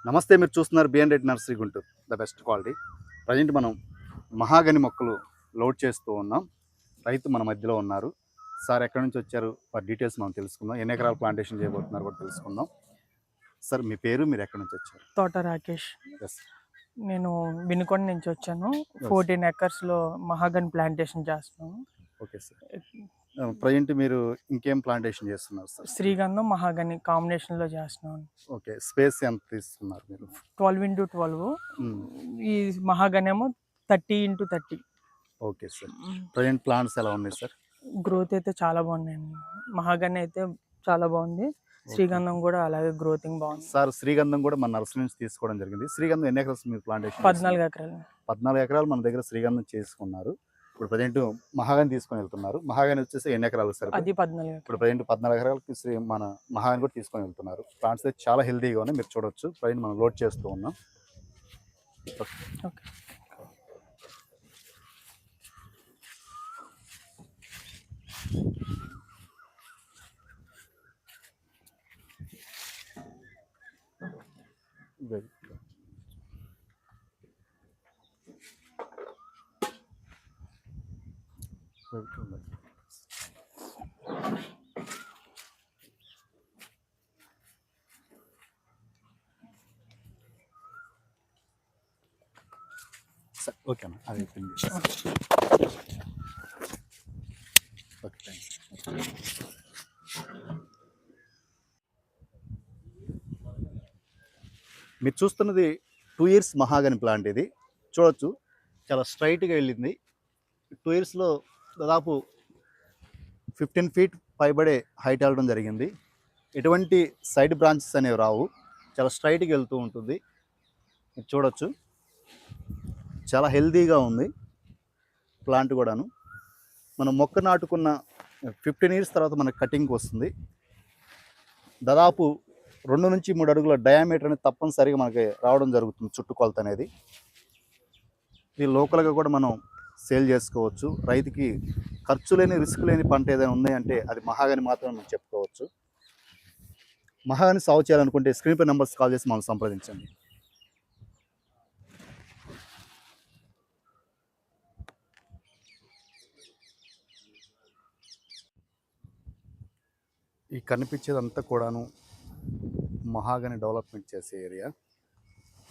నమస్తే, మీరు చూస్తున్నారు BN Reddy nursery Guntur, the best quality. Present మనం మహాగని మొక్కలు లోడ్ చేస్తూ ఉన్నాం. రైతు మన మధ్యలో ఉన్నారు. సార్ ఎక్కడి నుంచి వచ్చారు, వారి డీటెయిల్స్ మనం తెలుసుకుందాం. ఎన్ని ఎకరాలు ప్లాంటేషన్ చేయబోతున్నారు కూడా తెలుసుకుందాం. సార్ మీ పేరు, మీరు ఎక్కడి నుంచి వచ్చారు? తోట రాకేష్. ఎస్. నేను వినుకొండ నుంచి వచ్చాను. 14 ఎకర్స్లో మహాగన్ ప్లాంటేషన్ చేస్తున్నాను. Okay sir. ప్రజెంట్ మీరు ఇంకేం ప్లాంటేషన్ చేస్తున్నారు సార్? శ్రీగంధం మహాగని కాంబినేషన్లో చేస్తున్నాను. ఓకే, స్పేస్ ఎంత తీసుకున్నారు మీరు? 12x12. ఈ మహాగని ఏమో 30x30. Okay sir. Present plants ఎలా ఉన్నాయి సార్? గ్రోత్ అయితే చాలా బాగున్నాయండి. మహాగని అయితే చాలా బాగుంది. శ్రీగంధం కూడా అలాగే గ్రోతింగ్ బాగుంది సార్. శ్రీగంధం కూడా మన నర్సరీ నుంచి తీసుకోవడం జరిగింది. శ్రీగంధం ఎన్ని ఎకరాలు మీరు ప్లాంటేషన్? 14 ఎకరాలు. 14 ఎకరాలు మన దగ్గర శ్రీగంధం చేసుకున్నారు. ఇప్పుడు ప్రజెంట్ మహాగని తీసుకొని వెళ్తున్నారు. మహాగని వచ్చేసి ఎన్ని ఎకరాలు సార్? అది 14. ఇప్పుడు ప్రజెంట్ 14 ఎకరాలకి మన మహాగని కూడా తీసుకొని వెళ్తున్నారు. ప్లాంట్స్ అయితే చాలా హెల్తీగా ఉన్నాయి, మీరు చూడొచ్చు. ప్రజెంట్ మనం లోడ్ చేస్తూ ఉన్నాం. ఓకే. ఓకే అన్న, అది ఓకే, థ్యాంక్స్. మీరు చూస్తున్నది 2 years మహాగని ప్లాంట్. ఇది చూడొచ్చు, చాలా స్ట్రైట్గా వెళ్ళింది. 2 yearsలో దాదాపు 15 feet పైబడే హైట్ వెళ్ళడం జరిగింది. ఎటువంటి సైడ్ బ్రాంచెస్ అనేవి రావు, చాలా స్ట్రైట్గా వెళ్తూ ఉంటుంది. మీరు చూడొచ్చు, చాలా హెల్తీగా ఉంది ప్లాంట్ కూడాను. మనం మొక్క నాటుకున్న 15 years తర్వాత మనకు కటింగ్కి వస్తుంది. దాదాపు 2 నుంచి 3 అడుగుల డయామీటర్ అనేది తప్పనిసరిగా మనకి రావడం జరుగుతుంది, చుట్టుకొలత అనేది. ఇది లోకల్గా కూడా మనం సేల్ చేసుకోవచ్చు. రైతుకి ఖర్చు లేని, రిస్క్ లేని పంట ఏదైనా ఉన్నాయంటే అది మహాగని మాత్రమే మనం చెప్పుకోవచ్చు. మహాగని సాగు చేయాలనుకుంటే స్క్రీన్ పై నెంబర్స్ కాల్ చేసి మనం సంప్రదించండి. ఈ కనిపించేదంతా కూడాను మహాగని డెవలప్మెంట్ చేసే ఏరియా.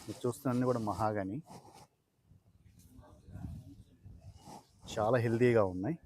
మీరు చూస్తున్నన్నీ కూడా మహాగని చాలా హెల్తీగా ఉన్నాయి.